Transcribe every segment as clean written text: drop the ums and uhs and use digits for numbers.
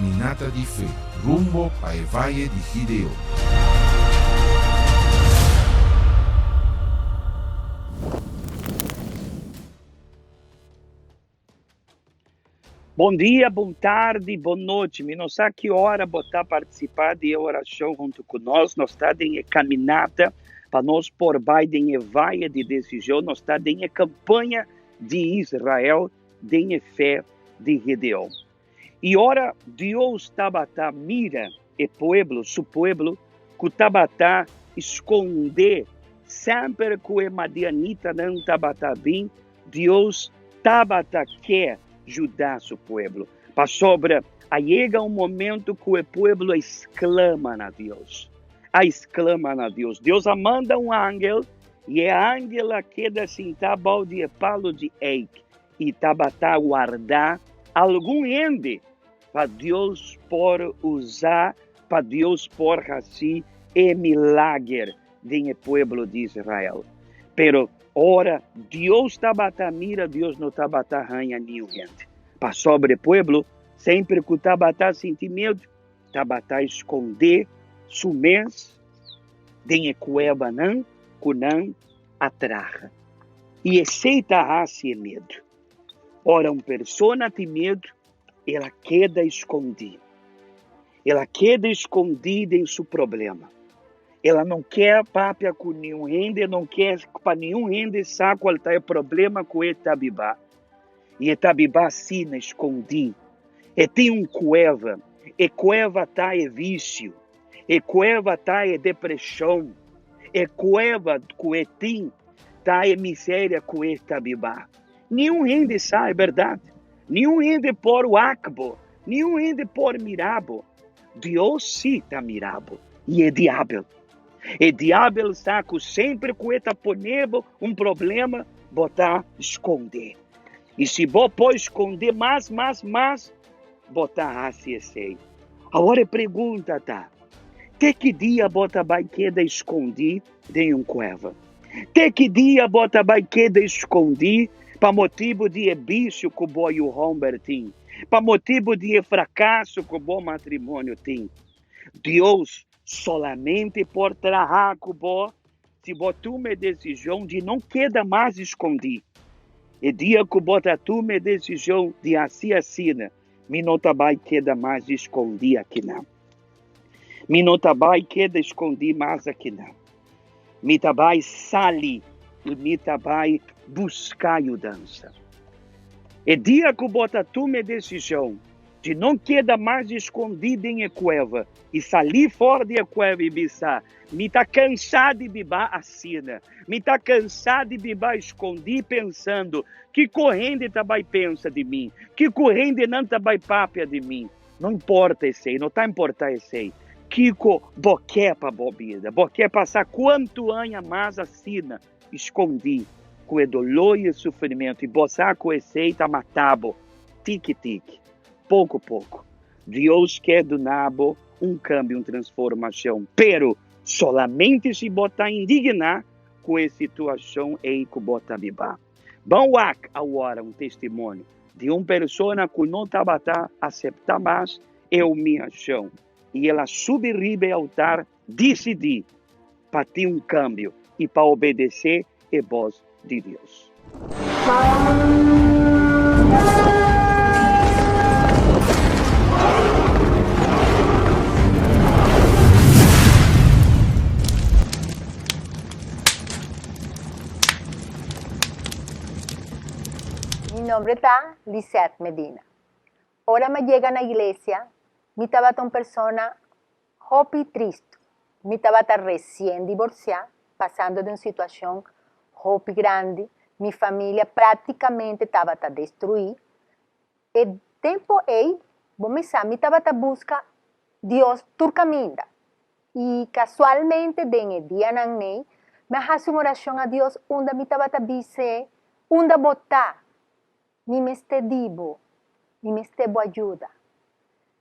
Caminata di Fé, rumbo al Valle di Gideon. Bom dia, boa tarde, boa noite. Me não sei a que hora botar participar de oração junto conosco. Nós estamos em caminhada para nós por Biden e vaia de decisão. Nós estamos em campanha de Israel, de fé de Gideon. E ora, Deus tabata mira o pueblo, su pueblo, que tabata esconder, sempre que o madianita não tabata bem, Deus tabata quer ajudar seu pueblo. Para sobre, chega um momento que o pueblo exclama a Deus. Exclama a Deus. Deus manda um ángel e a ángela queda sentado de palo de eik e tabata guardar algum ende para Deus por usar, para Deus por assim, é milagre do pueblo de Israel. Pero ora, Deus tabata mira, Deus não tabata arranha nenhum gente. Para sobre o pueblo, sempre que o tabata sentir medo, tabata esconder, sumens, tem cueva não, que não atraja. E aceita a medo. Ora, uma pessoa tem medo, ela queda escondida. Ela queda escondida em seu problema. Ela não quer papia com nenhum rende, não quer para nenhum rende saber qual é o problema com Etabibá. E Etabibá sim escondido. E tem cueva. E cueva está é vício. E cueva está é depressão. E cueva que tem está é miséria com Etabibá. Nenhum rende sabe, é verdade. Nenhum rende por o acbo. Nenhum rende por mirabo. Deus sim está mirabo. E é diabo. E diabo está sempre que está ponendo um problema, botar esconder. E se você pode esconder mais, botar assim sei. Agora a pergunta tá, até que dia bota vai queda esconder em cueva? Até que dia bota vai queda esconder para motivo de vício que o boi o Humber tem? Para motivo de fracasso que o bom matrimônio tem? Deus solamente por trabalhar com você, se você toma a decisão de não queda mais esconder. E dia que você toma a decisão de assim, me não vai queda mais esconder aqui não. Me não vai queda esconder mais aqui não. Me vai sair e me vai buscar mudança. E dia que você toma a decisão de não queda mais escondido em a cueva e sair fora da cueva e pensar, me está cansado de viver assim, me está cansado de viver escondido pensando que corrente também pensa de mim, que corrente não também papia de mim. Não importa esse, não está importa esse. Kiko, boqué para a vida, boqué passar quanto ano mais assim, escondi, com o dolor e o sofrimento, e boçar com esse está matado, tique-tique. Pouco a pouco. Deus quer do nabo um câmbio, uma transformação. Pero solamente se botar indignar com a situação e que bota vivar. Vamos agora um testemunho de uma pessoa que não estava a aceitar mais a humilhação. E ela subir ao altar, decidir para ter um câmbio e para obedecer a voz de Deus. Mi nombre está Lisette Medina. Ahora me llega a la iglesia, mi estaba una persona joven y triste. Mi estaba recién divorciada, pasando de una situación joven grande. Mi familia prácticamente estaba destruida. El tiempo ahí, mi estaba busca Dios turcaminda. Y casualmente, en el día nanei, me hace una oración a Dios, donde mi estaba dice, donde botar. Ni me esté divo, ni me esté ayuda.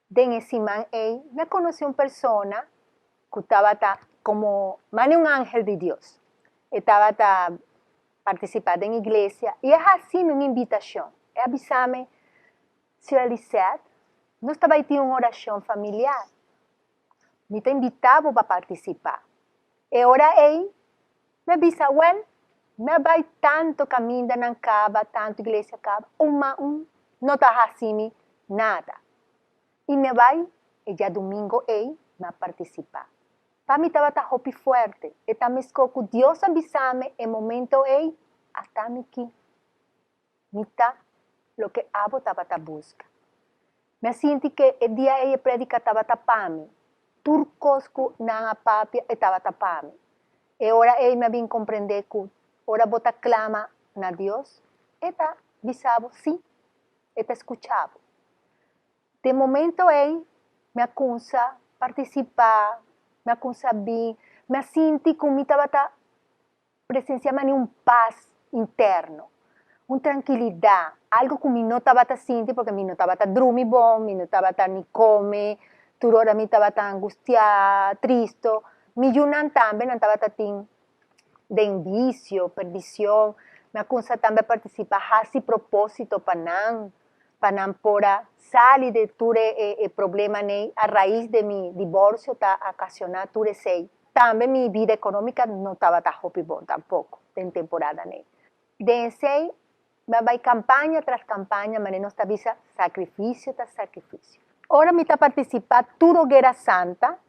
Den ese man, me conocí una persona que estaba como un ángel de Dios. Estaba participando en la iglesia y es así una invitación. Es avisarme, señora Lisette, não estava aí uma oração familiar. Me te invitava para participar. E ora aí, me bisabuelo, me vai tanto caminho na cava, tanto igreja cava, não está assim nada. E me vai, e já domingo aí, me participar. Para mim estava hopi forte. E também escoco, Deus avisame, em momento aí, hasta me aqui. Me tá, lo que abo estava a busca. Me sinto que o dia aí predica estava tapame. Turcosco na papia estava tapame. E ora aí me vim compreender que ora bota clama na Deus. Eta bisabo, sim. Eta escuchava. De momento aí, me acusa participar, me acusa vir, me sinto como me estava presenciando uma paz interno, uma tranquilidade, algo que me não estava sentindo, porque me não estava dormir bom, me não estava nem comer, toda hora me estava angustiada, triste, me junam também, não estava de vício, perdição, me acusa também participar, esse propósito para não pora salir de todo problema a raíz de mi divorcio está ocasionado todo ese. También mi vida económica no estaba tan bom tampoco en temporada. De ese, me va campaña tras campaña, mas no está visa sacrificio tras sacrificio. Ahora me está participando toda Guerra Santa,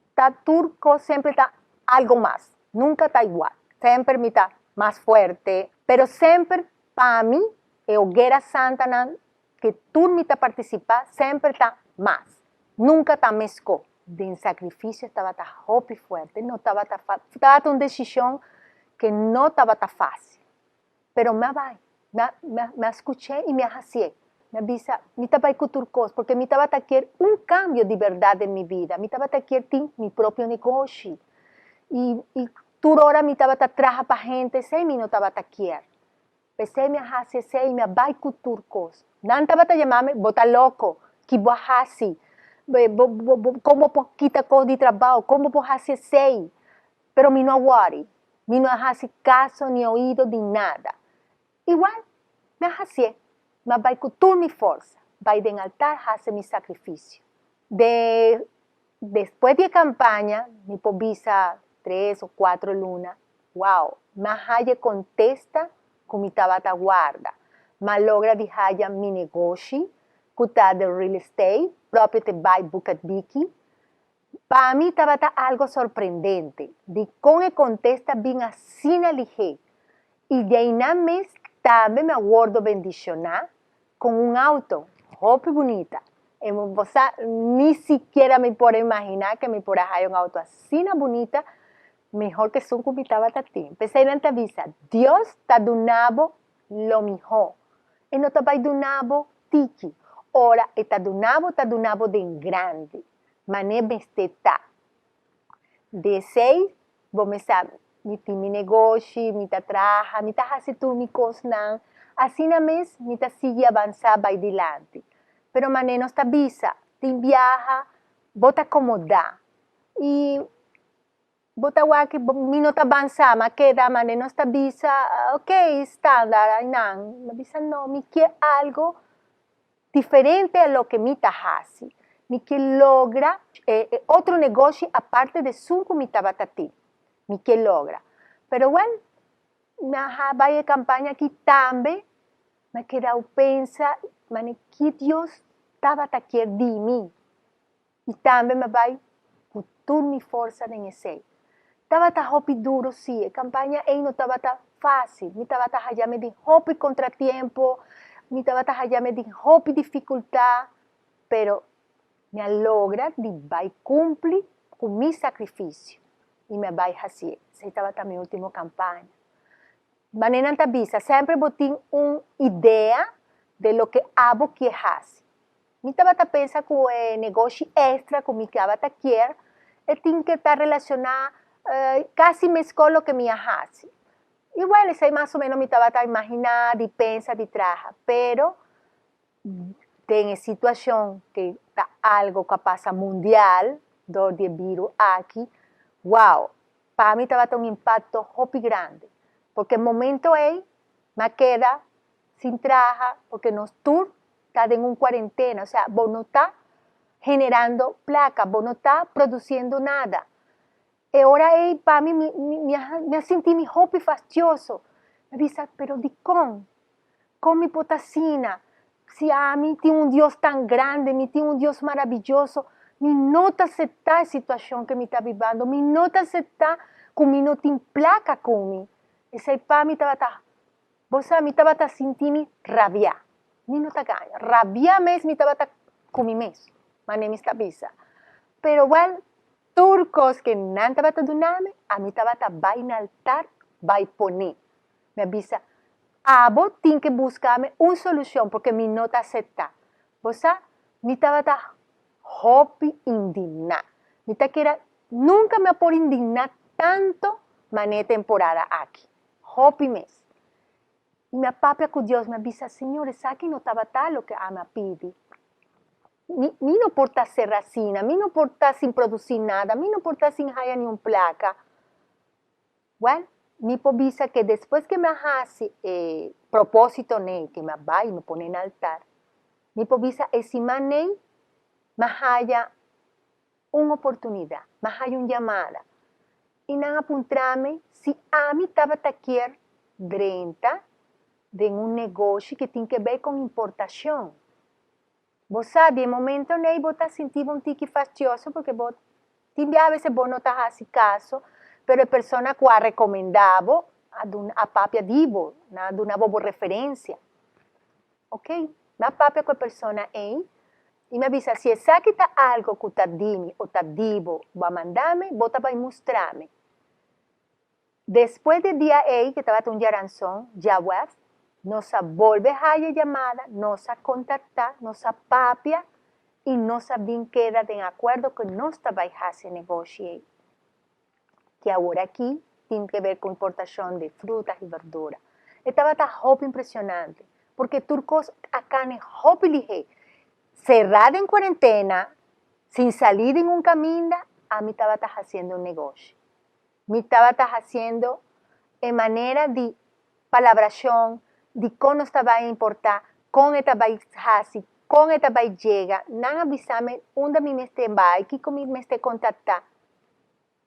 está turco siempre está algo más, nunca está igual, siempre me está más fuerte, pero siempre para mí, Guerra Santa que tú me participar sempre está más. Nunca está mesco. De sacrificio estaba tan hopi fuerte, no estaba tan fácil. Estaba una decisión que no estaba tan fácil. Pero me escuché y me hacía. Me avisa, me estaba turcos, porque me estaba quiero un cambio de verdad en mi vida. Me estaba quiero mi propio negocio. Y toda hora me estaba trabajar para gente, y me no estaba quiero. Pensé me hace sei me vai com turcos. Não estava a chamar-me, bota louco, que vou fazer, como quita coisa de trabalho, como vou fazer sei. Pero me não worry, me não hace caso nem ouído de nada. Igual, me hace, mas vai com toda minha força, vai de altar fazer meu sacrifício. Depois de campanha, me povisa 3 ou 4 lunas, wow, me halle contesta como estava a guarda, mas logra dejar mi negócio, que está de real estate, próprio te vai bucat biki. Para mim estava algo surpreendente, de como contesta bem assim na ligeira. E de aí na mês também me aguardo bendicionar com auto, roupa bonita. E você nem sequer me pode imaginar que me pode achar auto assim bonita, mejor que son como estaba tatín. Pensé en la visa, Dios está donando lo mejor. Y no está donando tiki. Ahora está donando de grande. Mané besteta. De 6, vamos a mi negocio, mi trabajo, mi hace todo mi cosa. Así na mes, mi sigue avanzar vai adelante. Pero mané no está visa, te viaja, bota acomodar. Y Botawa que minuto avança, mas queda mané não está bisa, ok, estándar, não, me bisa não, me quer algo diferente a lo que me hace, me quer logra outro negócio aparte de cinco me tabatati, me quer logra, pero bueno, me vai a campanha que também, me queda pensa, mané que Deus estava a querer de mim, e também me vai com toda minha força nesse. Estaba hopi duro, sí. Campaña no estaba fácil. Me estaba hallame de hopi contratiempo. Me estaba hallame de hopi dificultad. Pero me logra de vai cumplir con mi sacrificio. Y me vai así. Esa estaba mi última campaña. Manera visa, siempre botín una idea de lo que abo que hace. Me estaba pensando que el negocio extra que me estaba quiero, tiene que estar relacionado casi mezcló lo que me hace. Igual, ese más o menos me estaba a imaginar, de pensar, de trabajar, pero en situación que está algo que pasa mundial, donde el virus aquí, wow, para mí estaba un impacto muy grande, porque el momento ahí me queda sin trabajar, porque no estoy está en una cuarentena, o sea, vos no estás generando placa, vos no estás produciendo nada. Y ahora, para mí, me sentí mi hobby fastidioso. Me dice, pero di con mi potacina, si a mí tiene un Dios tan grande, me tiene un Dios maravilloso, mi no te acepta la situación que me está viviendo, mi no te acepta que mi no te placa con mí. Ese para mí estaba, vos sabés, mi estaba sintiendo rabia. Mi no te gana, rabia mes mi estaba con mi mes, mané mi visa. Pero bueno, turcos que no estaba duname, a mí estaba va en altar, va a poner. Me avisa, vos tienes que buscarme una solución porque mi no te acepta. Vos sabés, mi estaba hobby indignada. Mi nunca me por indignar tanto mané temporada aquí. Hobby mes. Y mi papá con Dios me avisa, señores, aquí no estaba tal lo que me pide. Mi no porta ser racina, mi no porta sin producir nada, mi no porta sin haya ni un placa. Bueno, mi povisa que después que me hace propósito que me va y me pone en altar, mi povisa es me haya una oportunidad, me haya una llamada. Y nada apuntarme si a mí estaba taquier 30 de un negocio que tiene que ver con importación. Vos sabés, en momento vos te sentís un tique fastidioso porque vos, a veces vos no te haces caso, pero hay personas que han recomendado a papia divo, de una bobo referencia. ¿Ok? La papia con persona y me avisa, si es que está algo que está dimi o está divo, va a mandarme, vos te vas a mostrarme. Después del día que estaba un yaranzón, ya web, nos vuelve a la llamada, nos contacta, nos papia y nos bien queda de acuerdo que no estaba a hacer negocio. Que ahora aquí tiene que ver con importación de frutas y verduras. Estaba tan impresionante, porque turcos acá en hobby cerrada en cuarentena, sin salir en un camino, a mí estaba haciendo un negocio. Me estaba haciendo en manera de palabración, de cómo estaba a importar, con esta va a con esta va a llegar, nada avisame, un de mi va, aquí conmigo me esté contactar.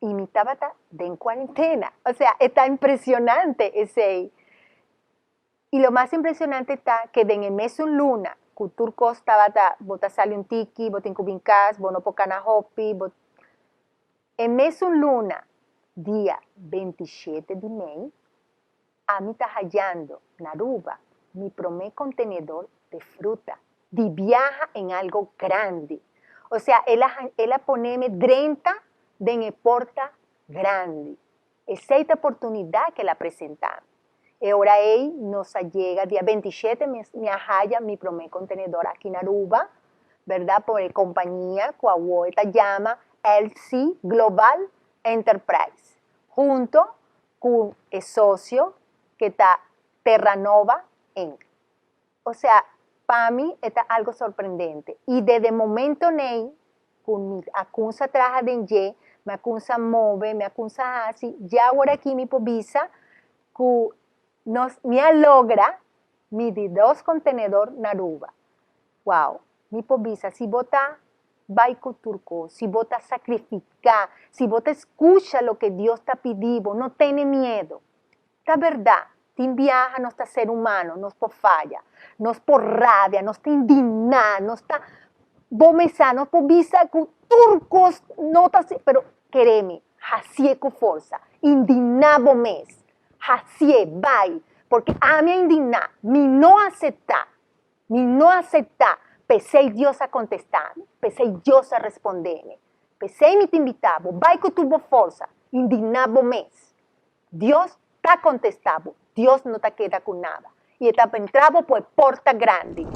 Y mi estaba en cuarentena. O sea, está impresionante ese. Y lo más impresionante está que en el mes de luna, que turco estaba, vos sale un tiki, vos tenés un cas, vos no pocana hopi, en mes de luna, día 27 de mayo, a mí está hallando en Aruba mi primer contenedor de fruta, de viaja en algo grande. O sea, él poneme 30 de porta grande. Esa es la oportunidad que la presentamos. Y ahora nos llega, día 27, me halla mi primer contenedor aquí en Aruba, ¿verdad? Por compañía, que llama LC Global Enterprise, junto con el socio que está Terranova Inc. O sea, para mí está algo sorprendente. Y desde el momento con mi acunsa traja de enje, me acunsa move, me acunsa así, ya ahora aquí mi povisa, que me logra mi de 2 contenedor naruba. Wow, mi povisa, si vota baico turco, si vota sacrificar, si vota escucha lo que Dios te pidió, no tiene miedo. La verdad, te viaja, no está ser humano, no es por falla, no es por rabia, no está indignada, no está bomesano, por visa que turcos no está, pero quereme, hacie con fuerza, indignado mes, hacie, bye, porque a mí indignar, mi no aceptar, pese Dios a contestarme, pese Dios a responderme, pese mi te invitaba, bye con tu fuerza, indignado mes, Dios está contestado, Dios no te queda con nada, y está entrado por porta grande.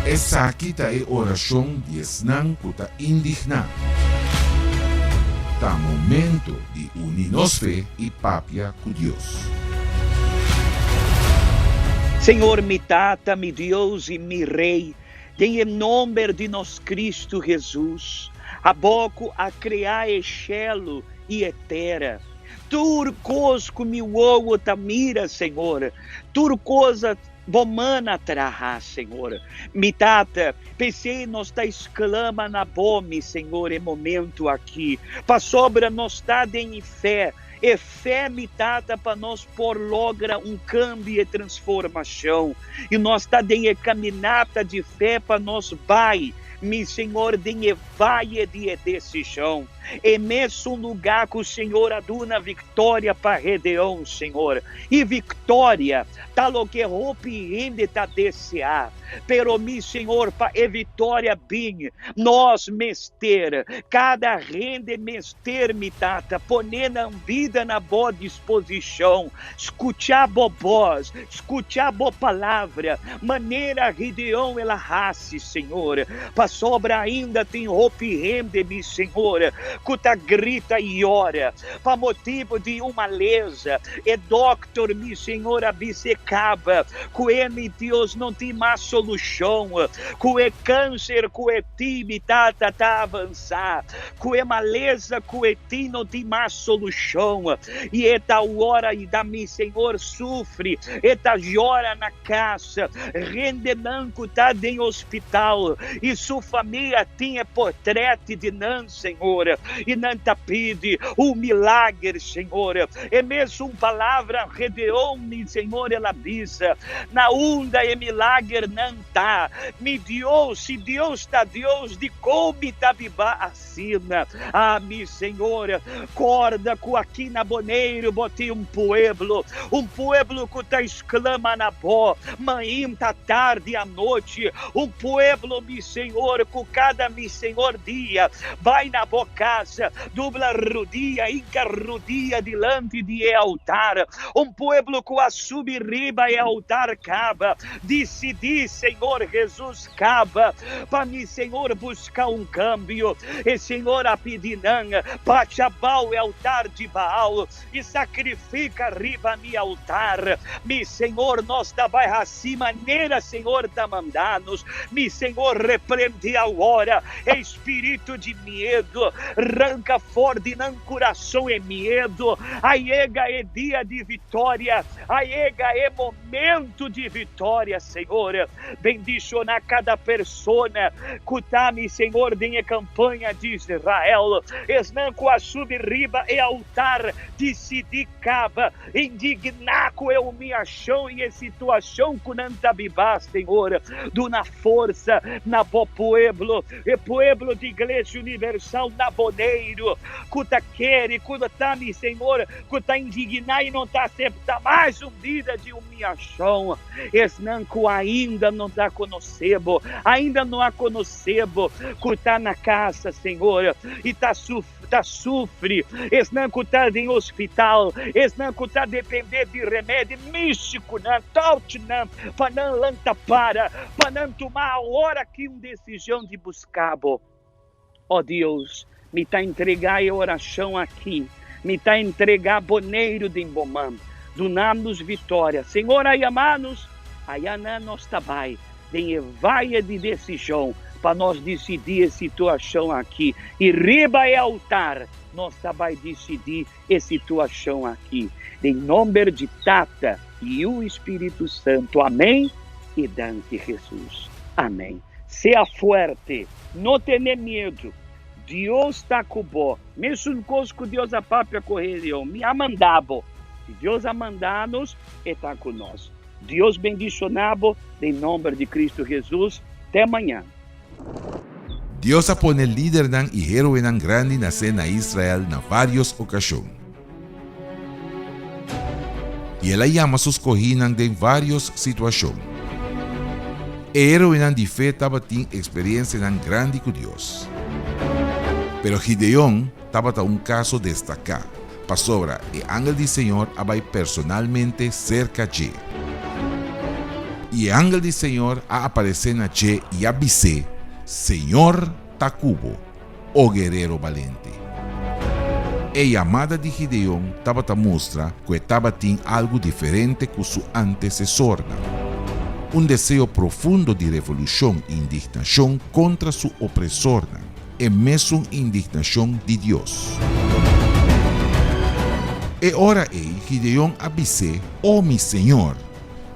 Esa kita e oración diesnan kuta indigna. Ta momento de unirnos fe y papia con Dios. Senhor, mi tata, mi Deus e mi Rei, em nome de nosso Cristo Jesus, aboco a criar exelo e etera. Turcosco mi uou tamira, Senhor, turcosa bomana traha, Senhor. Mi tata, pensei nós tá exclama na bome, Senhor, é momento aqui. Pa sobra nós tá em fé. E fé me tata para nós por logra câmbio e transformação. E nós tá em caminhada de fé para nós vai. Mi Senhor, de vai de decisão. É mesmo lugar que o Senhor aduna vitória para Redeão, Senhor. E vitória, tal que rompe tá desejar. Pero mi Senhor, para vitória bem, nós mester, cada rende mester mi tata, ponendo a vida na boa disposição, escutar bobós, escutar boa palavra, maneira Redeão ela race, Senhor. Para sobra ainda tem roupa e rende, mi Senhor. Cuta grita e ora, para motivo de uma lesa, e doctor, mi Senhor, abissecava, que Deus não tem mais solução, que câncer, que time tá avançar, que maleza, que ti não tem mais solução, e eta hora e da mi Senhor sofre, eta chora na casa, rende nanco tá em hospital, e sua família tinha portrait de nan, Senhor, e não te pede milagre, Senhor. É mesmo palavra Redeão, Senhor, ela bisa. Na onda é milagre não tá. Me Deus, se Deus está Deus, de como tá viva assina. Ah, mi Senhor, corda com aqui na Boneiro, botei pueblo que tá exclama na bó, manhã tá tarde à noite, pueblo, mi Senhor, com cada mi Senhor dia, vai na boa casa, dubla rodia, inca rodia dilante de altar, pueblo com a subirriba e altar caba, decidi, Senhor Jesus, caba, para mi Senhor buscar câmbio, e Senhor a pedinanga, pachabal e altar de Baal, e sacrifica riba mi altar, mi Senhor, nós da bairra assim, maneira, Senhor, da mandanos, mi Senhor, repreende a hora, espírito de medo, arranca fora de não coração é medo, aiega é dia de vitória, aiega é momento de vitória, Senhor, bendicionar cada persona, cutame, Senhor, de campanha de Israel, esnanco a subirriba e altar, decidicava, indignar com eu minha chão e a situação com nantabibá, Senhor, do na força, na bo pueblo, e pueblo de Igreja Universal na Boneiro, cuta quere, cuta tá, mi Senhor, cuta indignar e não tá aceptar mais vida de humilhação, esnanco ainda não tá conhecebo, ainda não a conhecebo, cuta na casa, Senhor, e tá sofre, esnanco tá em hospital, esnanco tá depender de remédio místico, não, taut não, para não lanta para não tomar a hora que decisão de buscar, ó Deus, me tá entregar a oração aqui, me tá entregar Boneiro de Embomã, do Namus Vitória, Senhor, aí amados, aí nós tabai, tem vaia de decisão, para nós decidir a situação aqui, e riba é altar, nós tabai decidir a situação aqui, em nome de Tata e o Espírito Santo, amém, e dante Jesus, amém. Seja forte, não tenha medo, Deus está com vós, mesmo conosco Deus a própria correria, me a mandabo, se Deus a mandar-nos, está conosco. Deus bendicionado, em nome de Cristo Jesus, até amanhã. Dios a pone líder ng ihero ng grande na cena Israel na varios ocasión. Y él llama sus cojinan de varios situación. Héroe ng di fe taba tin experiencia ng grande con Dios. Pero Gideón taba ta un caso destacado. Pa sobra, el ángel del Señor abay personalmente cerca de. Y el ángel del Señor a aparecer na che y avise, Señor Tacubo, o guerrero valente. A llamada de Gideón estaba ta mostra que estaba tin algo diferente con su antecesor. un deseo profundo de revolución e indignación contra su opresor, e mesmo indignación de Dios. E ora Gideon avise, oh mi Senhor,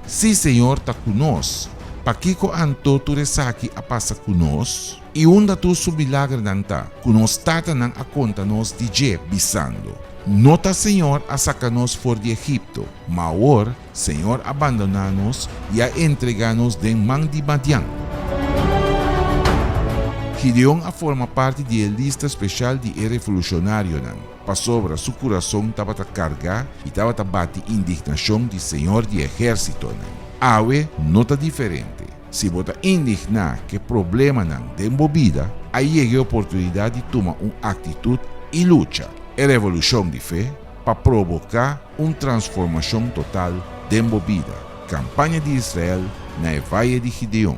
si Senhor está conosco, pa kiko anto tu resaki a passa conosco, e unda tu su milagre nanta, conosco tata nang a conta nos DJ bisando. Nota Senhor a sacanos for de Egipto, maor Senhor abandonanos e a entreganos den man de Madian. Gideon a forma parte de lista especial de revolucionário nan. Pa sobra su coração estava a cargar e estava a bater indignação de Senhor de exército nan. Awe nota diferente. Se bota indignar que problema nan de embobida, aí chega a oportunidade de tomar uma atitude e luta. É revolução de fé para provocar uma transformação total de embobida. Campanha de Israel na Valle de Gideon.